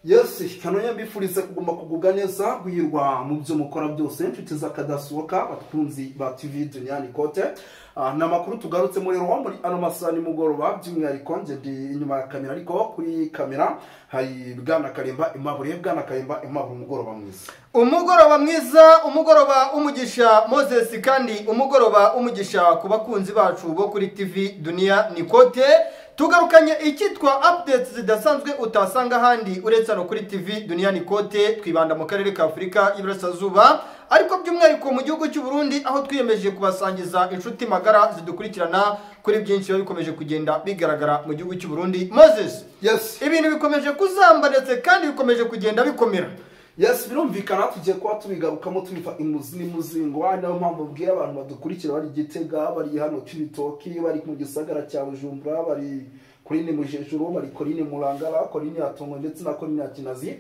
Yes, kanoye mbifurize kugomba kugubwa neza guhirwa mu byo mukora byose inshuti zakadasohoka batunzi ba TV Dunia Nikote. Namakuru tugarutse muri rero muri ano masani mugoroba by'umwihariko nje ndi inyuma ya kamera ariko kuri kamera hari Bwana Karimba Aimable umugoroba mwiza. Umugoroba mwiza, umugoroba umugisha Moses kandi umugoroba umugisha ku bakunzi bacu bo kuri TV Dunia Nikote. Tugarukanye ikitwa updates zidasanzwe utasanga handi uretse no kuri TV Dunia Nikote. Twibanda mu karere ka Afrika y'Iburasirazuba ariko by'umwihariko mu gihugu cy'u Burundi aho twiyemeje kubasangiza inshuti magara zidukurikirana kuri byinshi bikomeje kugenda bigaragara mu gihugu cy'u Burundi. Moses, yes, ibintu bikomeje kuzamba ndetse kandi bikomeje kugenda bikomera. Yes, birumvikana tugiye kwa tubigarukamo tubifa imuzi n'umuzingo nayo mpamvu bwira abantu badukurikira bari Gitega, bari hano Cibitoki, bari mu gisagara cya Bujumbura, bari Korine Mujejuru, bari Korine Murangara, Korine Yatongo ndetse na Korine ya Kinazi.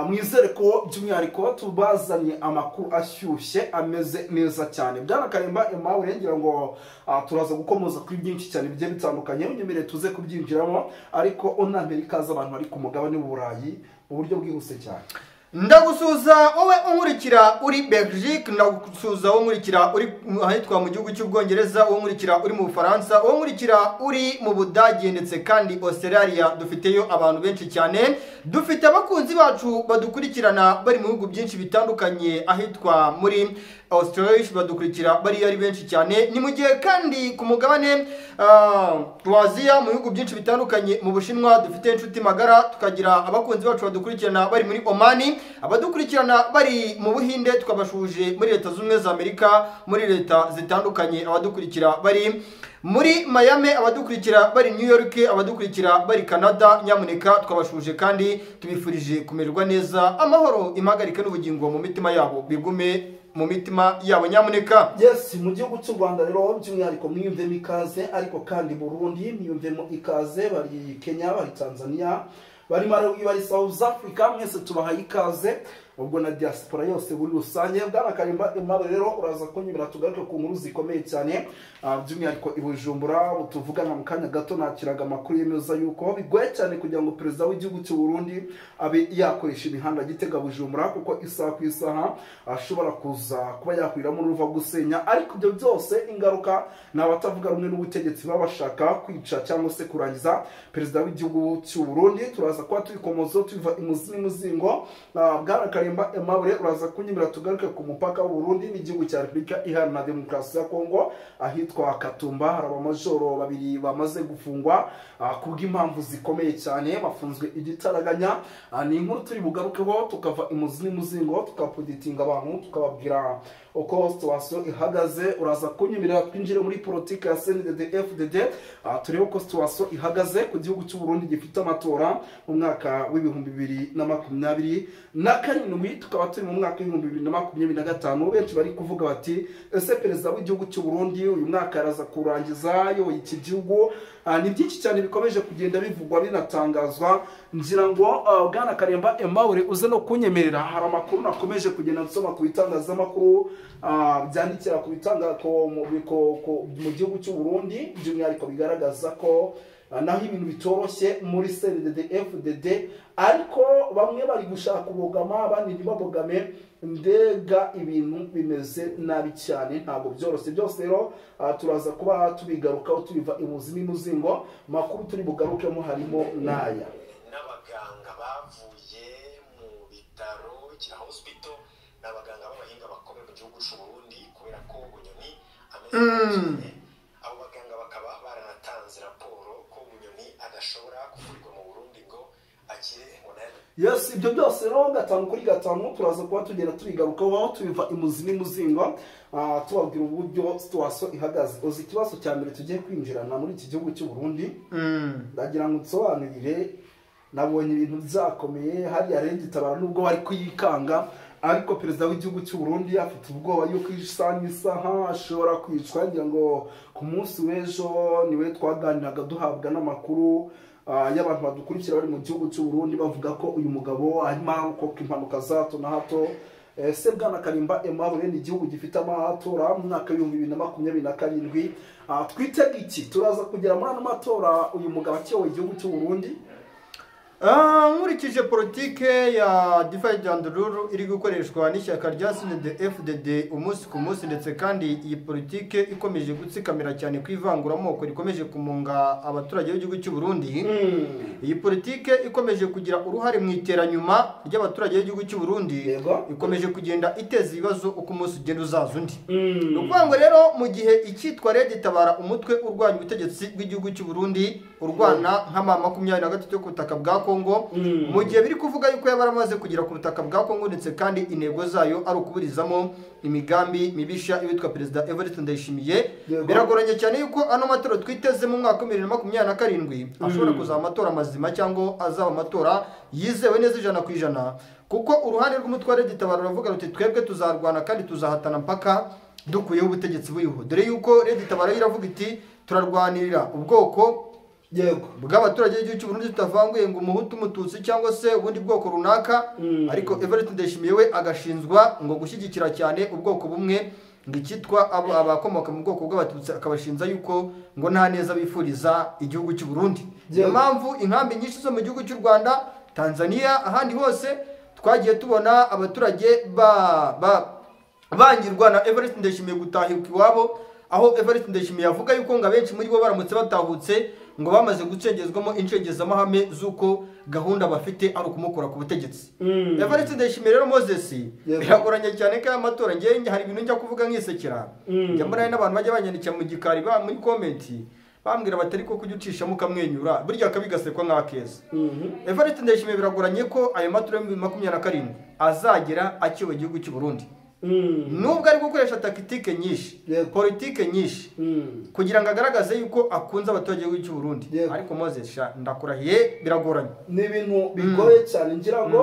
Mwizere ko by'umwihariko tubazanye amakuru ashyushye ameze neza cyane. Bwana Karimba Aimable ngira ngo turaza gukomoza kuri byinshi cyane bigiye bitandukanye unyemere tuze kubyinjiramo ariko on Amerika z'abantu bari ku mugabane w'Uburayi uburyo bwihuse cyane. Ndagusuza wowe unkurikira uri Belgique, ndagusuza wowe unkurikira uri ahitwa mu gihugu cy'Ubwongereza, wowe unkurikira uri mu Bufaransa, wowe unkurikira uri mu Budage ndetse kandi Australia. Dufiteyo abantu benshi cyane, dufite abakunzi bacu badukurikirana bari mu bihugu byinshi bitandukanye ahitwa muri Australia, badukurikira bari ari benshi cyane. Ni mu gihe kandi ku mugabane Asia mu bihugu byinshi bitandukanye mu Bushinwa dufite inshuti magara, tukagira abakunzi bacu badukurikirana bari muri Omani, abadukurikirana bari mu Buhinde, tukabashuje muri Leta Zunze za Amerika, muri leta zitandukanye, abadukurikira bari muri Miami, abadukurikira bari New York, abadukurikira bari Canada. Nyamuneka twabashuje kandi tubifurije kumererwa neza, amahoro impagarike n'ubugingo mu mitima yabo bigume mu mitima yabo nyamuneka. Yes, mu gihugu cy'u Rwanda rero by'umwihariko mwiyumvemo ikaze ariko kandi Burundi mwiyumvemo ikaze, bari Kenya, bari Tanzania, bari Malawi, bari South Africa, mwese tubahaye ikaze ubwo na diaspora yose buri rusange. Bwana Karimba Aimable rero uraza kunyibira tugaruke ku nkuru zikomeye cyane by'umwihariko i Bujumbura. Tuvugana mu kanya gato nakiraga amakuru yemeza yuko bigoye cyane kugira ngo perezida w'igihugu cy'u Burundi abe yakoresha imihanda Gitega Bujumbura kuko isaha ku isaha ashobora kuza kuba yakwiramo n'uruva gusenya, ariko ibyo byose ingaruka n'abatavuga rumwe n'ubutegetsi babashaka kwica cyangwa se kurangiza perezida w'igihugu cy'u Burundi. Turaza kuba tubikomozo tubiva imuzi n'umuzingo. Bwana Karimba Aimable uraza kunyibira tugaruke ku mupaka w'u Burundi n'igihugu cya Repubulika Iharanira Demokarasi ya Kongo ahitwa Katumba. Hari abamajoro babiri bamaze gufungwa kubw'impamvu zikomeye cyane, bafunzwe igitaraganya. Ni inkuru turi bugarukeho tukava imuzi n'umuzingo tukapuditinga abantu tukababwira uko situation ihagaze. Uraza kunyibira twinjire muri politike ya CNDD-FDD turebe uko situation ihagaze ku gihugu cy'u Burundi gifite amatora mu mwaka w'ibihumbi 2027, tukaba turi mu mwaka w'ibihumbi 2025. Benshi bari kuvuga bati ese perezida w'igihugu cy'u Burundi uyu mwaka araza kurangiza yo iki gihugu? Ni byinshi cyane bikomeje kugenda bivugwa binatangazwa. Ngira ngo Bwana Karimba Aimable uze no kunyemerera, hari amakuru nakomeje kugenda nsoma ku bitangazamakuru byandikira ku bitangako mu gihugu cy'u Burundi by'umwihariko bigaragaza ko naho ibintu bitoroshye muri CNDD-FDD, ariko bamwe bari gushaka ubugama abandi ntibabogame, mbega ibintu bimeze nabi cyane, ntabwo byoroshye. Byose rero turaza kuba tubigarukaho tubiva imuzi n'umuzingo. Makuru turi bugarukemo harimo naya n'abaganga bavuye mu bitaro cya hospital, n'abaganga b'abahinga bakomeye mu gihugu cy'u Burundi kubera ko Bunyoni ameze abo baganga bakaba baranatanze raporo ko Bunyoni adashobora kuvurirwa mu Burundi ngo akire ngo nayo. Yes, ibyo byose rero gatanu kuri gatanu turaza kuba tugenda tubigarukaho tubiva imuzi n'umuzingo tubabwira uburyo situation ihagaze. Uzi ikibazo cya mbere tugiye kwinjirana muri iki gihugu cy'u Burundi, ndagira ngo nsobanurire. Nabonye ibintu byakomeye hariya Rengitabara nubwo bari kuyikanga, ariko perezida w'igihugu cy'u Burundi afite ubwoba yuko isaha ashobora kwicwa. Ngira ngo ku munsi w'ejo niwe twaganiraga duhabwa n'amakuru y'abantu badukurikira bari mu gihugu cy'u Burundi bavuga ko uyu mugabo arimo arokoka impanuka za hato na hato. Se Bwana Karimba Aimable ni igihugu gifite amatora mu mwaka w'2027. Twitega iki? Turaza kugera muri ano matora uyu mugabo akewe igihugu cy'u Burundi. nkurikije politike ya divide and rule iri gukoreshwa n'ishyaka rya FDD umunsi ku munsi, ndetse kandi iyi politike ikomeje gutsikamira cyane ku ivanguramoko rikomeje kumunga abaturage b'igihugu cy'u Burundi. Iyi politike ikomeje kugira uruhare mu iteranyuma ry'abaturage b'igihugu cy'u Burundi, ikomeje kugenda iteza ibibazo uko umunsi ugenda uzaza undi. Ni ukuvuga ngo rero mu gihe icyitwa Red Tabara, umutwe urwanya ubutegetsi bw'igihugu cy'u Burundi urwana nk'ama 23 yo ku butaka bwa Kongo, mu gihe biri kuvuga yuko yabaramaze kugera ku butaka bwa Kongo, ndetse kandi intego zayo ari ukuburizamo imigambi mibisha ibitwa Perezida Evariste Ndayishimiye, biragoranye cyane yuko ano matora twiteze mu mwaka 2027 ashobora kuzaba amatora mazima cyangwa azaba amatora yizewe neza 100%, kuko uruhande rw'umutwe wa Red Tabara ruvuga ruti twebwe tuzarwana kandi tuzahatana mpaka dukuyeho ubutegetsi buriho, dore yuko Red Tabara iravuga iti turarwanirira ubwoko bw'abaturage b'igihugu cy'u Burundi tutavanguye ngo umuhutu umututsi cyangwa se ubundi bwoko runaka, ariko Evariste Ndayishimiye we agashinzwa ngo gushyigikira cyane ubwoko bumwe ngikitwa abakomoka mu bwoko bw'abatutsi, akabashinza yuko ngo nta neza bifuriza igihugu cy'u Burundi. Niyo mpamvu inkambi nyinshi zo mu gihugu cy'u Rwanda, Tanzania, ahandi hose twagiye tubona abaturage bangirwa na Evariste Ndayishimiye gutahirwa iwabo, aho Evariste Ndayishimiye avuga yuko ngo abenshi muri bo baramutse batahutse ngo bamaze gucengezwamo incengezamahame z'uko gahunda bafite ari ukumukura ku butegetsi. Evariste Ndayishimiye rero Moses biragoranye cyane ko amatora ngiye hari ibintu njya kuvuga nk'isekera, njya muri n'abantu bajya banyandikira mu gikari muri comment bambwira batari ko kujucisha mukamwenyura burya akabigasekwa nk'akeza. Evariste Ndayishimiye biragoranye ko ayo matora ya 2027 azagera akiwe igihugu cy'u Burundi, nubwo ari gukoresha tactique nyinshi, politike nyinshi kugira ngo agaragaze yuko akunze abaturage b'igihugu cy'u Burundi, ariko Moses ndakurahiye biragoranye, ni ibintu bigoye cyane. Ngira ngo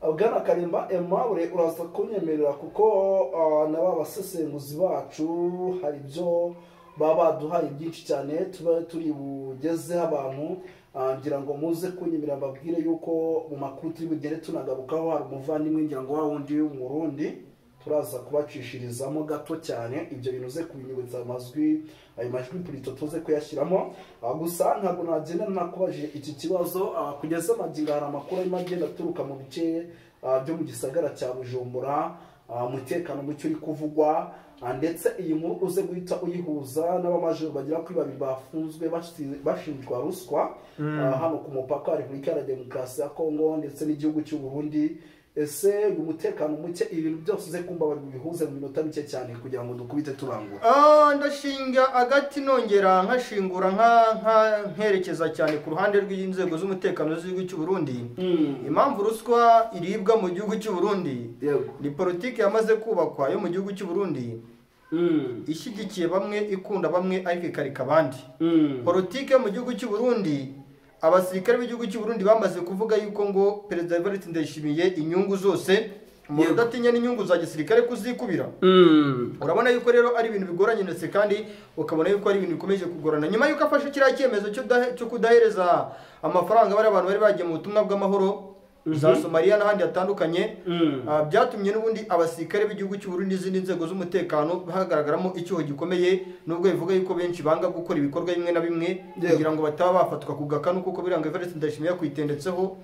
Bwana Karimba Aimable uraza kunyemerera kuko naba basesenguzi bacu hari ibyo baba baduhaye byinshi cyane tuba turi bugezeho abantu. Ngira ngo muze kunyemerera babwire yuko mu makuru turi bugere tunagarukaho hari umuvandimwe ngira ngo wa wundi w'umurundi turaza kubacishirizamo gato cyane ibyo bintu ze kubinyuza amajwi, ayo majwi purito tuze kuyashyiramo. Gusa ntabwo nagenda nakubajije iki kibazo kugeza magingo hari amakuru arimo agenda aturuka mu bice byo mu gisagara cya Bujumbura, umutekano mucyo uri kuvugwa, ndetse iyi nkuru uze guhita uyihuza n'abamajoro bagera kuri 2 bafunzwe bashinjwa ruswa hano ku mupaka wa Repubulika ya Demokarasi ya Kongo ndetse n'igihugu cy'u Burundi. Ese umutekano muke ibintu byose uze kumba bari bihuze mu minota mike cyane kugira ngo dukubite turangura. Ndashinga agati nongera nkashingura nkerekeza cyane ku ruhande rw'inzego z'umutekano z'igihugu cy'u Burundi. Impamvu ruswa iribwa mu gihugu cy'u Burundi ni politike yamaze kubakwa yo mu gihugu cy'u Burundi, ishyigikiye bamwe ikunda bamwe ariko ikarika abandi. Politike mu gihugu cy'u Burundi, abasirikare b'igihugu cy'u Burundi bamaze kuvuga yuko ngo Perezida Evariste Ndayishimiye inyungu zose mu rudatinya n'inyungu za gisirikare kuzikubira. Urabona yuko rero ari ibintu bigoranye, ndetse kandi ukabona yuko ari ibintu bikomeje kugorana nyuma yuko afashe kiriya cyemezo cyo kudahereza amafaranga bari abantu bari bagiye mu butumwa bw'amahoro za Somalia n'ahandi hatandukanye. Byatumye n'ubundi abasirikare b'igihugu cy'u Burundi n'izindi nzego z'umutekano bahagaragaramo icyuho gikomeye, nubwo bivuga yuko benshi banga gukora ibikorwa bimwe na bimwe kugira ngo bataba bafatwa ku gakanu, kuko biranga Evariste Ndayishimiye yakwitendetseho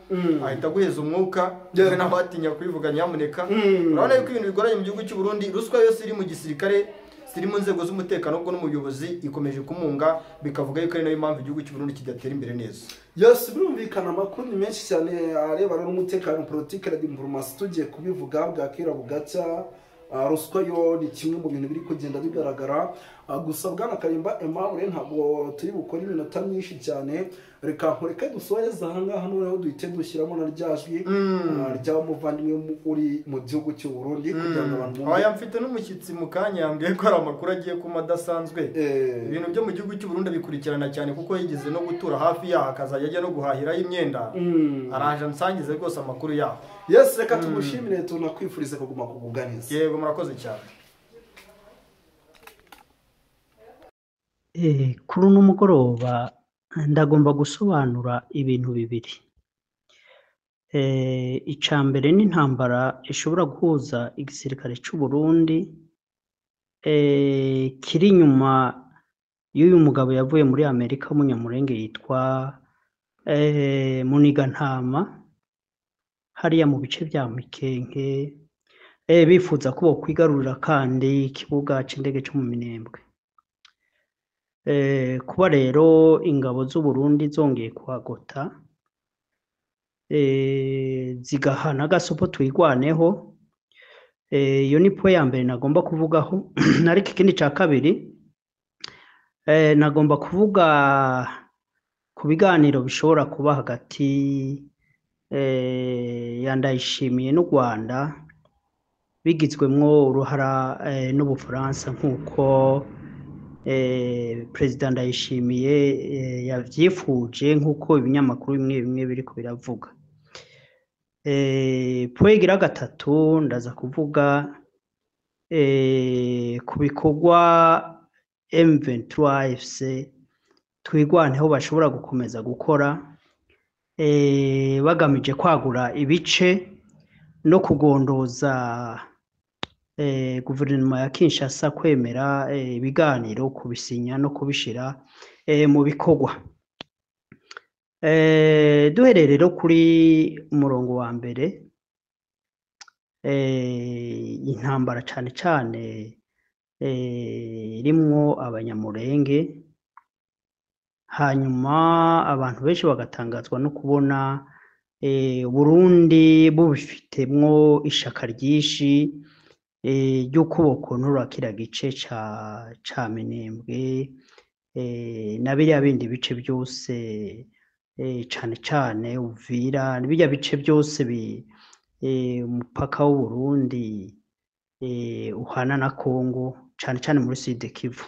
ahita guheza umwuka naho atinya kubivuga nyamuneka. Urabona yuko ibintu bigoranye mu gihugu cy'u Burundi, ruswa yose iri mu gisirikare ziri mu nzego z'umutekano ubwo n'umuyobozi ikomeje kumunga, bikavuga yuko ari nayo mpamvu igihugu cy'u Burundi kidatera imbere neza. Yes, birumvikana amakuru ni menshi cyane arebana n'umutekano, politike na diplomasi tugiye kubivuga bwakira bugacya. Ruswa yo ni kimwe mu bintu biri kugenda bigaragara. Gusa Bwana Karimba Aimable ntabwo turi bukora iminota myinshi cyane, reka dusohoreze aha ngaha noneho duhite dushyiramo na ryajwi ry'umuvandimwe uri mu gihugu cy'u Burundi kugira ngo abantu aya mfite n'umushyitsi mu kanya yambwiye ko ari amakuru agiye kuma adasanzwe. Ibintu byo mu gihugu cy'u Burundi bikurikirana cyane kuko yigeze no gutura hafi yaho akazajya ajya no guhahiraho imyenda. Araje nsangize rwose amakuru yaho. Yes, reka tumushimire tunakwifurize kuguma kubuganiza. Yego murakoze cyane. Kuri uno mugoroba ndagomba gusobanura ibintu bibiri. Icambere n'intambara ishobora guhuza igisirikare cy'u Burundi kiri nyuma y'uyu mugabo yavuye muri Amerika w'umunyamurenge yitwa Munigantama hariya mu bice vya Mikenke bifuza ko bokwigarurira kandi ikibuga c'indege co mu Minembwe. Kuba rero ingabo z'Uburundi zongeye kuhagota zigaha n'agasopo twigwaneho, iyo ni po ya mbere nagomba kuvugaho. Ariko ikindi ca kabiri nagomba kuvuga ku biganiro bishobora kuba hagati ya Ndayishimiye n'u Rwanda bigizwemwo uruhara n'Ubufaransa nk'uko Perezida Ndayishimiye yavyifuje, nk'uko ibinyamakuru bimwe bimwe biriko biravuga. Po igira gatatu ndaza kuvuga ku bikorwa M23 FC twigwaneho bashobora gukomeza gukora bagamije kwagura ibice no kugondoza guverinoma ya Kinshasa kwemera ibiganiro, kubisinya no kubishira mu bikorwa. Duhereye rero kuri umurongo wa mbere, intambara cane cane irimwo abanyamurenge, hanyuma abantu benshi bagatangazwa no kubona Burundi bubifitemwo ishaka ryinshi ry'uko bokontora kiriya gice ca Minembwe na biriya bindi bice byose, cane cane Uvira, birya bice byose umupaka w'Uburundi uhana na Kongo, cane cane muri Sud Kivu.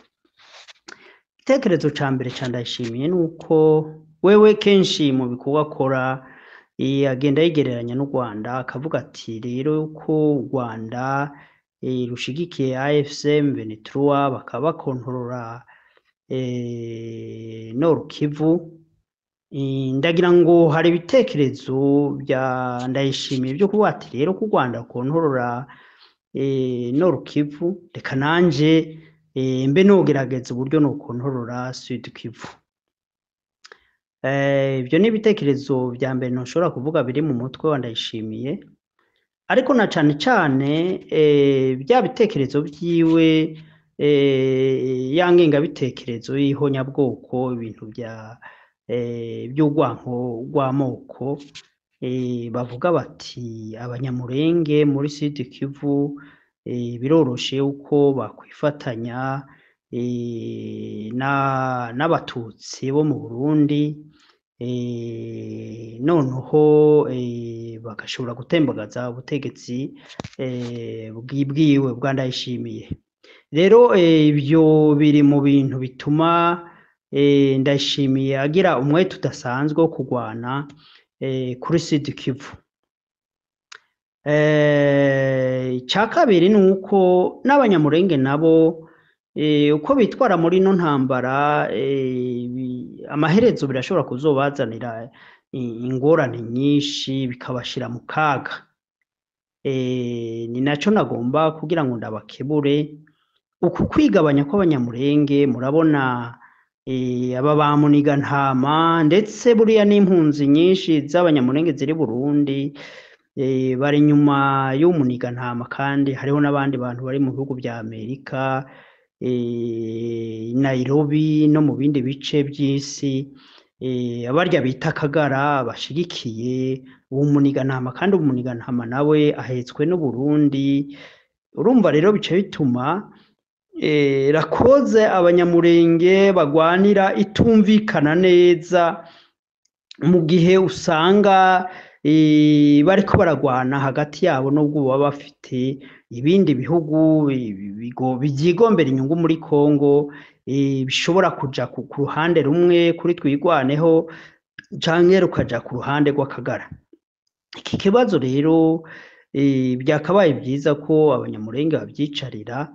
Igitekerezo ca mbere ca Ndayishimiye nuko wewe kenshi mu bikorwa akora agenda yigereranya n'u Rwanda, akavuga ati rero ko u Rwanda rushigikiye AFC M23 bakaba bakontorora Nord Kivu. Ndagira ngo hari ibitekerezo bya Ndayishimiye byo kuvuga ati rero ko u Rwanda rukontorora Nord Kivu, reka nanje mbe nogerageza uburyo nokontorora Sud Kivu. Ibyo ni ibitekerezo vya mbere ntushobora kuvuga biri mu mutwe wa Ndayishimiye, ariko na cane cane bya bitekerezo vyiwe, yangenga bitekerezo y'ihonyabwoko, ibintu by'urwanko rw'amoko, bavuga bati abanyamurenge muri Sud Kivu biroroshe uko bakwifatanya n'abatutsi bo mu Burundi, noneho bagashobora gutembagaza ubutegetsi bwiwe bwa Ndayishimiye. Rero ibyo biri mu bintu bituma Ndayishimiye agira umwete udasanzwe wo kurwana kuri Sud Kivu. Icya kabiri ni uko n'abanyamurenge nabo uko bitwara muri ino ntambara, amaherezo birashobora kuzobazanira ingorane nyinshi bikabashira mu kaga. Ni naco nagomba kugira ngo ndabakebure uku kwigabanya kw'abanyamurenge. Murabona aba ba Munigantama ndetse buriya n'impunzi nyinshi z'abanyamurenge ziri Burundi bari nyuma y'Umunigantama, kandi hariho n'abandi bantu bari mu bihugu vya Amerika, Nairobi no mu bindi bice by'isi, abarya bita Kagara bashigikiye uwo Munigantama, kandi Umunigantama nawe ahetswe n'Uburundi. Urumva rero bice bituma rakoze abanyamurenge bagwanira itumvikana neza, mu gihe usanga bariko baragwana hagati yabo, nubwo baba bafite ibindi bihugu byigombera inyungu muri Kongo, bishobora kuja ku ruhande rumwe kuri twigwaneho canke rukaja ku ruhande rw'Akagara. Iki kibazo rero byakabaye byiza ko abanyamurenge babyicarira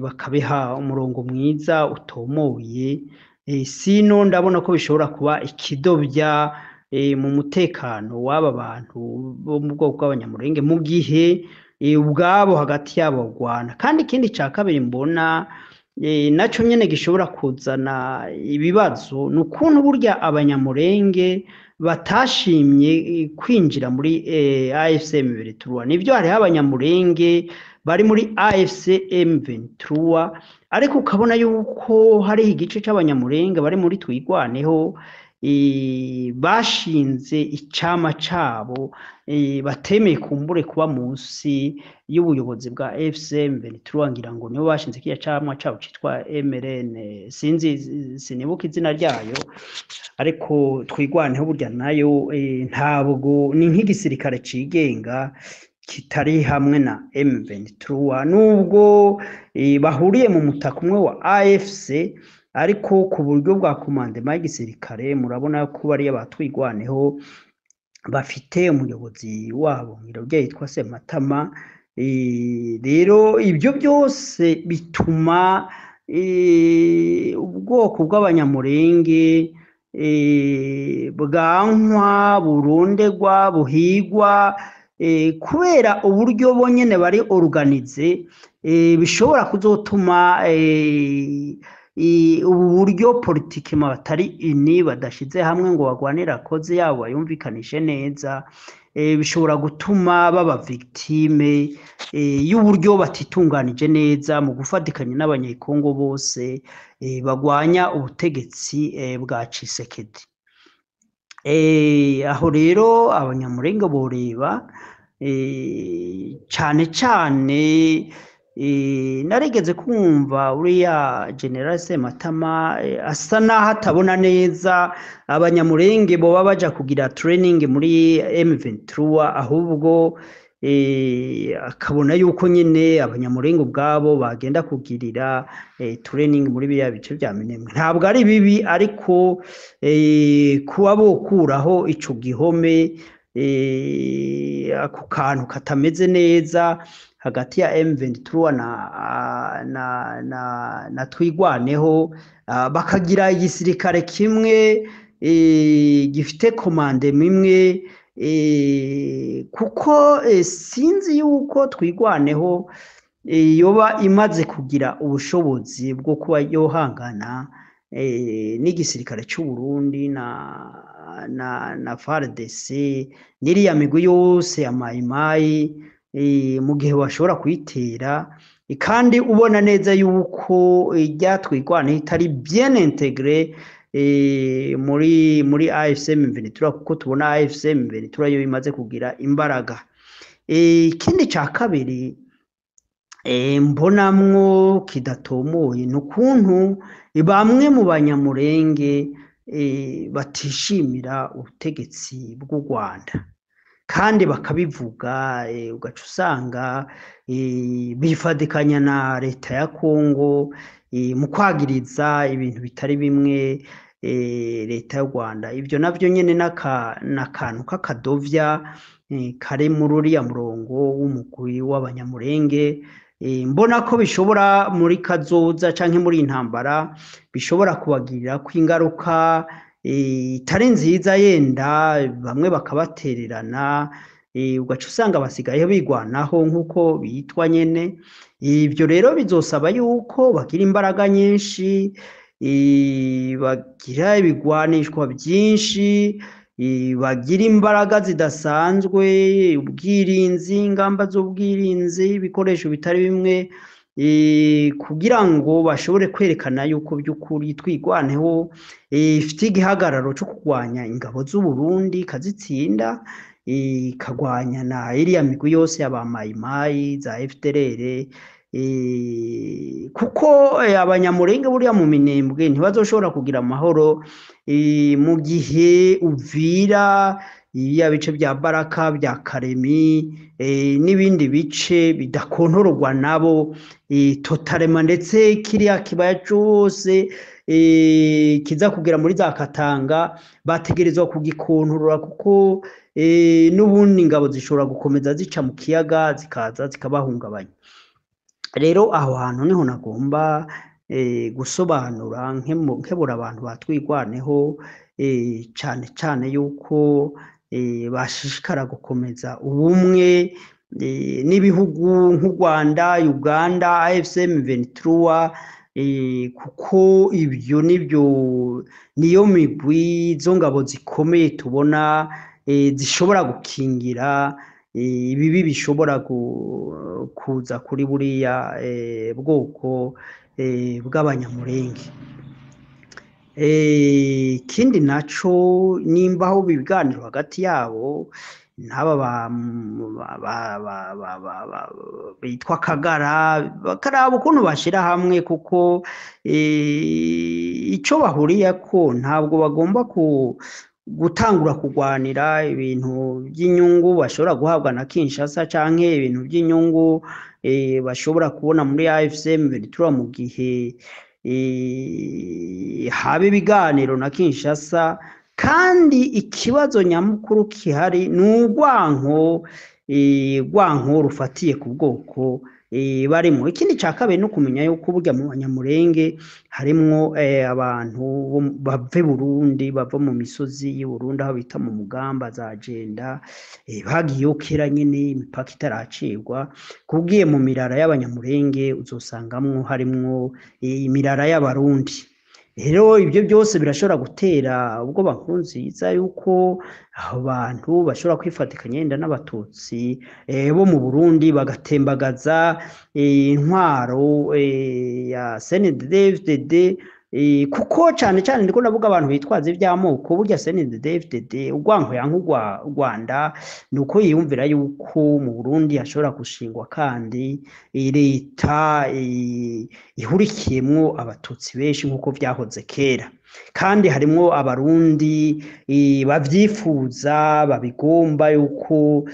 bakabiha umurongo mwiza utomoye, sino ndabona ko bishobora kuba ikidobya mu mutekano w'aba bantu bo mu bwoko bw'abanyamurenge, mu gihe ubwabo hagati yabo bagwana. Kandi ikindi ca kabiri mbona nacyo nyine gishobora kuzana ibibazo ni ukuntu burya abanyamurenge batashimye kwinjira muri AFC M23. Nibyo hariho abanyamurenge bari muri AFC M23 ariko ukabona yuko hariho igice cy'abanyamurenge bari muri Twigwaneho bashinze icama cabo batemeye kumbure kuba munsi y'ubuyobozi bwa AFC M23 ngira ngo nibo bashinze kiya camwa cabo citwa MRN sinibuka izina ryayo ariko Twigwaneho burya nayo ntabwo ni nk'igisirikare cigenga kitari hamwe na M23 nubwo bahuriye mu mutaka umwe wa AFC ariko ku buryo bwa komandema y'igisirikare murabona ko bari abatwigwaneho bafite umuyobozi wabo ngirobye yitwa Sematama. Rero ibyo byose bituma ubwoko bw'abanyamurenge bwankwa burondegwa buhigwa kubera uburyo bonyene bari organize bishobora kuzotuma ubu buryo politiki batari ini badashize hamwe ngo bagwanira koze yabo bayumvikanishe neza bishobora gutuma baba victime y'uburyo batitunganije neza mu gufatikanya n'abanyekongo bose bagwanya ubutegetsi bwa Tshisekedi. Aho rero abanyamurenge boreba cyane cyane narigeze kumva uriya General Sematama asa naho atabona neza abanyamurenge boba baja kugira training muri M23 ahubwo akabona yuko nyine abanyamurenge ubwabo bagenda kugirira training muri biya bice bya Minembwe. Ntabwo ari bibi ariko kuba bokuraho ico gihome ako kantu katameze neza hagati ya M23 na Twigwaneho bakagira igisirikare kimwe gifite komande mimwe kuko sinzi yuko Twigwaneho yoba imaze kugira ubushobozi bwo kuba yohangana n'igisirikare cy'u Burundi na FARDC n'iriya migwi yose ya Mayimayi mu gihe bashobora kuyitera kandi ubona neza yuko Twigwaneho itari bien intégré muri AFC M23 kuko tubona AFC M23 yo imaze kugira imbaraga. Ikindi cya kabiri mbonamwo kidatomoye n'ukuntu bamwe mu banyamurenge batishimira ubutegetsi bw'u Rwanda kandi bakabivuga ugaca usanga bifadikanya na leta ya Kongo mu kwagiriza ibintu bitari bimwe leta y'u Rwanda. Ibyo navyo nyene n'akantu k'akadovya kare muri uriya murongo w'umugwi w'abanyamurenge mbona ko bishobora muri kazoza canke muri intambara bishobora kubagirira ko ingaruka itari nziza yenda bamwe bakabatererana ugaca usanga basigaye bigwanaho nk'uko bitwa nyene. Ibyo rero bizosaba yuko bagira imbaraga nyinshi bagira ibigwanishwa byinshi bagira imbaraga zidasanzwe ubwirinzi ingamba z'ubwirinzi ibikoresho bitari bimwe kugira ngo bashobore kwerekana yuko by'ukuri Twigwaneho ifite igihagararo cyo kurwanya ingabo z'u Burundi kazitsinda ikagwanya na iriya migwi yose y'abamayimayi za FDLR kuko abanyamurenge buriya mu Minembwe ntibazoshobora kugira amahoro mu gihe Uvira iya bice bya Baraka bya Karemi n'ibindi bice bidakontororwa nabo totalema ndetse kiriya kibaya cyose kiza kugera muri za Katanga bategerezwa kugikontorora kuko n'ubundi ingabo zishobora gukomeza zica mu kiyaga zikaza zikabahungabanya. Rero aho hantu niho nagomba gusobanura nkebura abantu batwigwaneho cyane cyane yuko bashishikara gukomeza ubumwe n'ibihugu nk'u Rwanda, Uganda, AFC M23 kuko ibyo niyo migwi izo ngabo zikomeye tubona zishobora gukingira ibibi bishobora kuza kuri buriya bwoko bw'abanyamurenge. Ikindi naco nimba aho biganiro hagati yabo n'aba bitwa Kagara bakaraba ukuntu bashira hamwe, kuko ico bahuriyeko ntabwo bagomba gutangura kugwanira ibintu by'inyungu bashobora guhabwa na Kinshasa canke ibintu by'inyungu bashobora kubona muri AFC M23 mu gihe haba ibiganiro na Kinshasa. Kandi ikibazo nyamukuru kihari ni urwanko rufatiye ku bwoko barimo. Ikindi ca kabiri no kumenya yuko burya mu banyamurenge harimwo abantu bava Burundi, bava mu misozi y'u Burundi aho bita mu Mugamba za Jenda, bagiyeyo kera nyene imipaka itaracirwa. Kubwiye mu mirara y'abanyamurenge uzosangamwo harimwo imirara y'abarundi. Rero ibyo byose birashobora gutera ubwoba Nkurunziza yuko abo bantu bashobora kwifatikanya yenda n'abatutsi bo mu Burundi bagatembagaza intwaro ya CNDD-FDD, kuko cyane cyane ndiko ndavuga abantu bitwaza iby'amoko. Burya CNDD-FDD urwanko yanka u Rwanda nuko yiyumvira yuko mu Burundi hashobora gushingwa kandi leta ihurikiyemwo abatutsi benshi nk'uko vyahoze kera, kandi harimwo abarundi bavyifuza babigomba yuko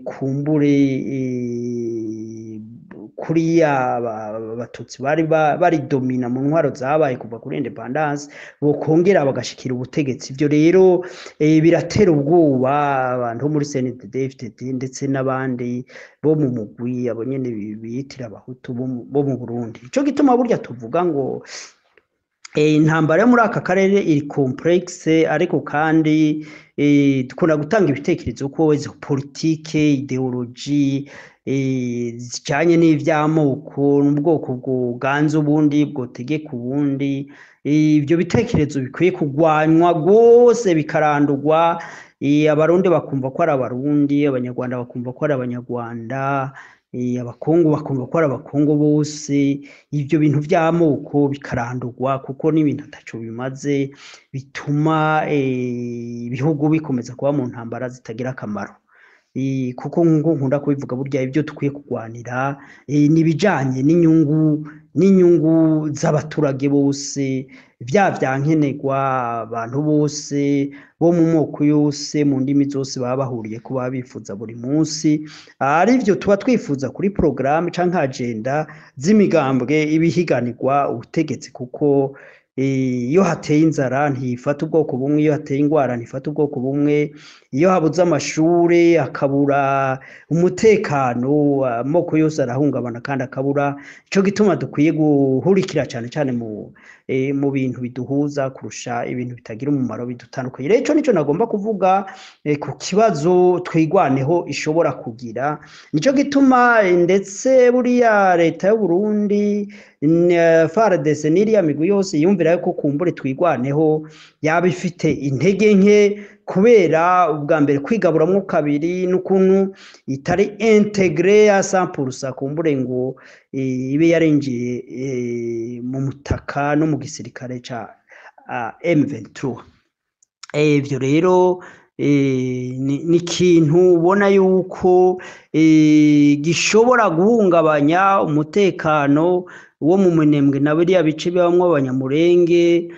kumbure kuriya abatutsi bari domina mu ntwaro zabaye kuva kuri independence bokongera bagashikira ubutegetsi. Ibyo rero biratera ubwoba abantu muri CNDD-FDD ndetse n'abandi bo mu mugwi abo nyene biyitira abahutu bo mu Burundi. Ico gituma burya tuvuga ngo intambara yo muri aka karere iri complexe, ariko kandi dukunda gutanga ibitekerezo ko izo politike ideology zijanye n'ivy'amoko n'ubwoko bwoganza ubundi bwotegeka ubundi, ibyo bitekerezo bikwiye kugwanywa rwose bikarandurwa. Abarundi bakumva ko ari abarundi, abanyarwanda bakumva ko ari abanyarwanda, abakongo bakumva ko ari abakongo bose. Ibyo bintu by'amoko bikarandurwa kuko n'ibintu ataco bimaze, bituma ibihugu bikomeza kuba mu ntambara zitagira akamaro. Kuko ngo nkunda kubivuga burya ibyo tukwiye kugwanira nibijanye n'inyungu z'abaturage bose, vyankenerwa abantu bose bo mu moko yose mu ndimi zose baba bahuriye kuba bifuza buri munsi. Arivyo tuba twifuza kuri programme canke agenda z'imigambwe ibihiganirwa ubutegetsi, kuko iyo hateye inzara ntifata ubwoko bumwe, iyo hateye ingwara ntifata ubwoko bumwe, iyo habuze amashure akabura umutekano amoko yose arahungabana kandi akabura. Ico gituma dukwiye guhurikira cyane cyane mu bintu biduhuza kurusha ibintu bitagira umumaro bidutandukanye. Rero ico nico nagomba kuvuga ku kibazo twigwaneho ishobora kugira. Nico gituma ndetse buriya leta y'u Burundi FARDC n'iriya migwi yose yumvira yuko kumbure twigwaneho yaba ifite intege nke, kubera ubwa mbere kwigaburamwo kabiri n'ukuntu itari integre ya 100% kumbure ngo ibe yarinjiye mu mutaka no mu gisirikare ca M23. Ivyo rero ni ikintu ubona yuko gishobora guhungabanya umutekano wo mu Minembwe na biriya bice bibamwo abanyamurenge.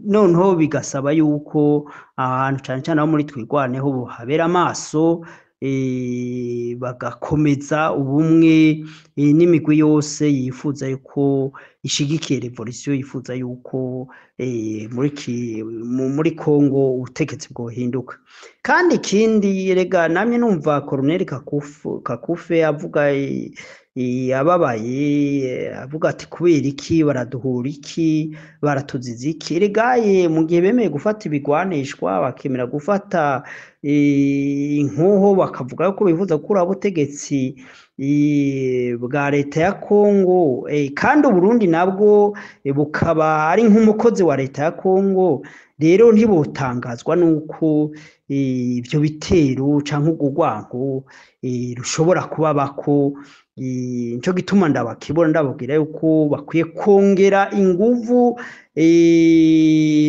Noneho bigasaba yuko ahantu cyane cyane aho muri twigwaneho habera amaso, bagakomeza ubumwe n'imigwi yose yifuza yuko ishigikiye revolution, yifuza yuko muri Kongo ubutegetsi bwohinduka. Kandi ikindi rega namye numva Colonel Kakufe avuga ababaye, avuga ati kubera iki baraduhura iki baratuziza iki. Regaye mu gihe bemeye gufata ibigwanishwa bakemera gufata inkoho bakavuga ko bifuza gukuraho ubutegetsi bwa leta ya Kongo, kandi Uburundi nabwo bukaba ari nk'umukozi wa leta ya Kongo. Rero ntibutangazwa nuko ibyo bitero canke urwo rwango rushobora kuba bako. Nico gituma ndababwira yuko bakwiye kongera inguvu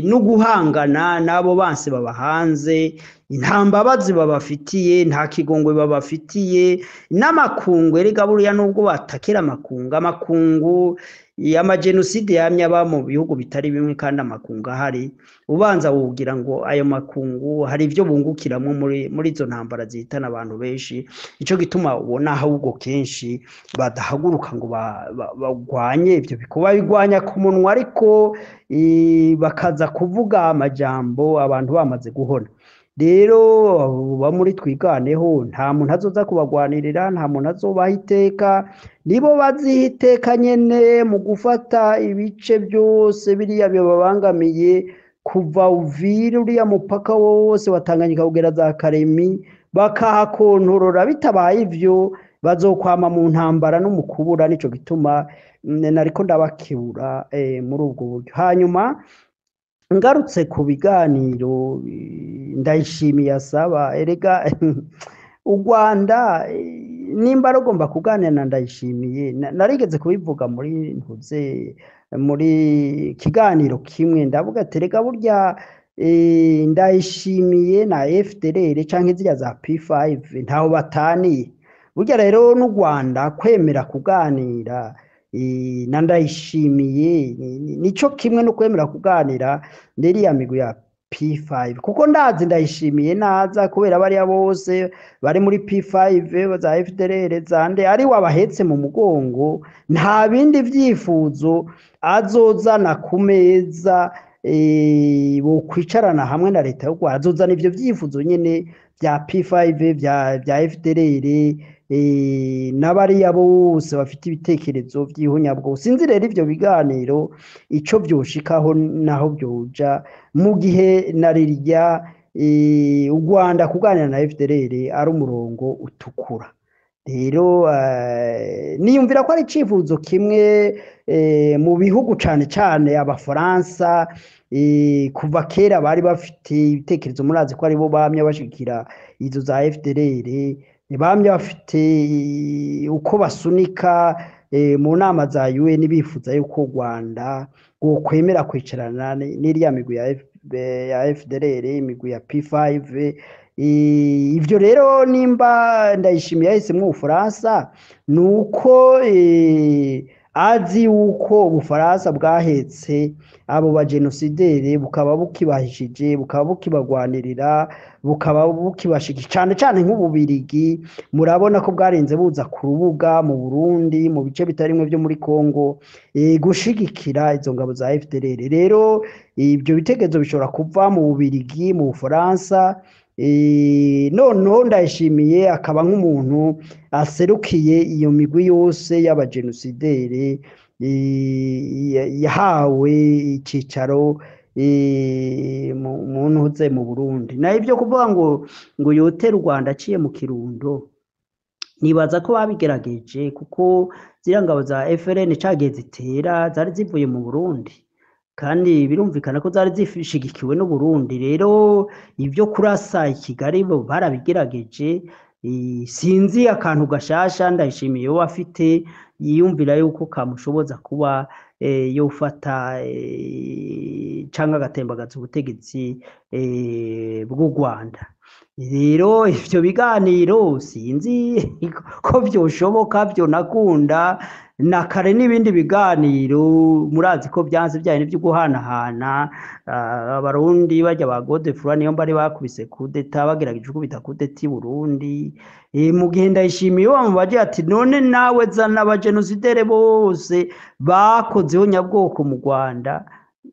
no guhangana n'abo banse baba hanze, nta mbabazi babafitiye, nta kigongwe babafitiye, n'amakungu erega buriya nubwo batakira amakungu y'amajenoside yamye aba mu bihugu bitari bimwe kandi amakungu ahari, ubanza wogira ngo ayo makungu hari ibyo bungukiramo muri izo ntambara zihitana abantu benshi. Nico gituma ubona ahubwo kenshi badahaguruka ngo bagwanye ibyo bikuba bigwanya ku munwa, ariko bakaza kuvuga amajambo abantu bamaze guhona. Rero ba muri twiganeho, nta muntu azoza kubagwanirira, nta muntu azobaha iteka, nibo baziha iteka nyene mu gufata ibice byose biriya bibabangamiye, kuva Uvira uriya mupaka wose wa Tanganyika kugera za Karemi, bakahakontorora. Bitabaye ivyo bazokwama mu ntambara no mu kubura. Nico gituma nariko ndabakebura muri ubwo buryo. Hanyuma ngarutse ku biganiro, Ndayishimiye asaba, erega u Rwanda nimba rugomba kuganira na Ndayishimiye, narigeze kubivuga muri kiganiro kimwe, ndavuga ati erega burya Ndayishimiye na FDLR canke ziriya za P5 ntaho bataniye. Burya rero n'u Rwanda kwemera kuganira na Ndayishimiye nico kimwe no kwemera kuganira n'iriya migwi ya P5, kuko ndazi Ndayishimiye naza kubera bariya bose bari muri P5 za FDLR zande ari wabahetse mu mugongo, nta bindi vyifuzo azozana ku meza bo kwicarana hamwe na leta y'u Rwanda. Azozana ivyo vyifuzo nyene vya P5 vya FDLR n'abariya bose bafite ibitekerezo by'ihunyabwo. Sinzi rero ivyo biganiro ico vyoshikaho naho byoja, mu gihe narirya u Rwanda kuganira na FDLR ari umurongo utukura. Rero niyumvira ko ari icifuzo kimwe mu bihugu cane cane Abafaransa kuva kera bari bafite ibitekerezo. Murazi ko aribo bamye bashikira izo za FDLR, bamye bafite uko basunika mu nama za UN bifuza yuko u Rwanda kwemera kwicarana n'iriya migwi ya FDLR, imigwi ya P5. Ivyo rero nimba Ndayishimiye yahisemwo Ubufaransa, nuko azi uko Ubufaransa bwahetse abo bajenosidere, bukaba bukibahishije, bukaba bukibagwanirira, bukaba bukibashigikira cane cane nk'Ububirigi. Murabona ko bwarenze buza ku rubuga mu Burundi, mu bice bitarimwe byo muri Kongo, gushigikira izo ngabo za FDLR. Rero ibyo bitekerezo bishobora kuva mu Bubirigi, mu Bufaransa. Noneho Ndayishimiye akaba nk'umuntu aserukiye iyo migwi yose y'abajenosidere yahawe icicaro mu ntuze mu Burundi. Na ivyo kuvuga ngo yotera u Rwanda aciye mu Kirundo, nibaza ko babigerageje, kuko ziriya ngabo za FRN cagiye zitera zari zivuye mu Burundi, kandi birumvikana ko zari zishigikiwe n'u Burundi. Rero ivyo kurasa i Kigali bo barabigerageje. Sinzi akantu gashasha Ndayishimiye yo afite yiyumvira yuko kamushoboza kuba yofata canke agatembagaza ubutegetsi bw'u Rwanda. Rero ivyo biganiro sinzi ko vyoshoboka, vyo nakunda na kare n'ibindi biganiro. Murazi ko byanze byane byo guhanahana abarundi bajya ba Godefroid niyo bari bakubise kudeta, bagerageje kubita kudeta i Burundi. Mu gihe Ndayishimiye bamubaje ati none nawe zana abajenosidere bose bakozeho nyabwoko mu Rwanda,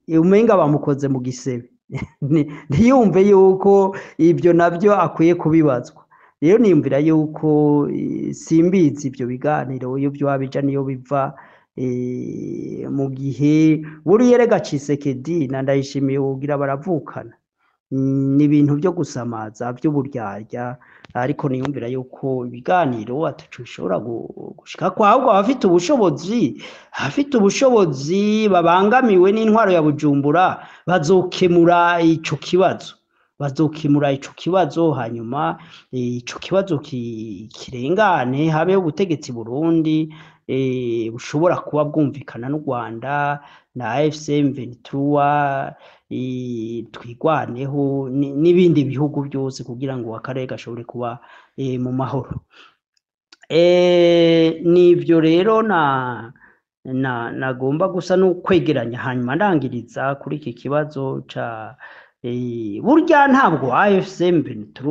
umenga bamukoze mu gisebe. Ntiyumve yuko ibyo nabyo akwiye kubibazwa. Rero niyumvira yuko simbizi ibyo biganiro iyo byo wabija niyo biva, mu gihe buri yerega Tshisekedi na Ndayishimiye ugira baravukana. ni ibintu byo gusamaza by'uburyarya ariko niyumvira yuko ibiganiro ataco bishobora gushika ko ahubwo abafite ubushobozi babangamiwe n'intwaro ya Bujumbura bazokemura ico kibazo hanyuma ico kibazo kirengane habe ubutegetsi Burundi bushobora kuba bwumvikana n'u Rwanda na AFC M23 twigwaneho n'ibindi bihugu byose kugira ngo akarere gashobore kuba mu mahoro. Nivyo rero nagomba gusa no kwegeranya hanyuma ndangiriza kuri iki kibazo ca burya ntabwo AFC M23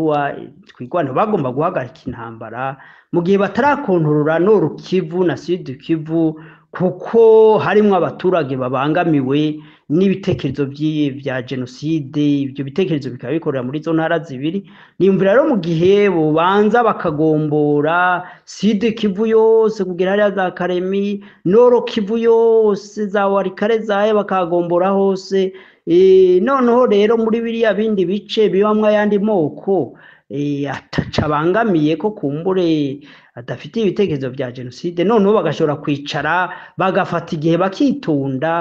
twigwaneho bagomba guhagarika intambara mu gihe batarakontorora Nord Kivu na Sud Kivu kuko harimwo abaturage babangamiwe n'ibitekerezo vya genocide. Ibyo bitekerezo bikaba bikorera muri zo ntara zibiri. Niyumvira rero mu gihe bobanza bakagombora Sud Kivu yose kugera hariya za Karemi, Nord Kivu yose za Warikare zaye bakagombora hose, noneho rero muri biriya bindi bice bibamwo ayandi moko ataca bangamiye ko kumbure adafite ibitekerezo vya genocide, noneho bagashobora kwicara bagafata igihe bakitonda.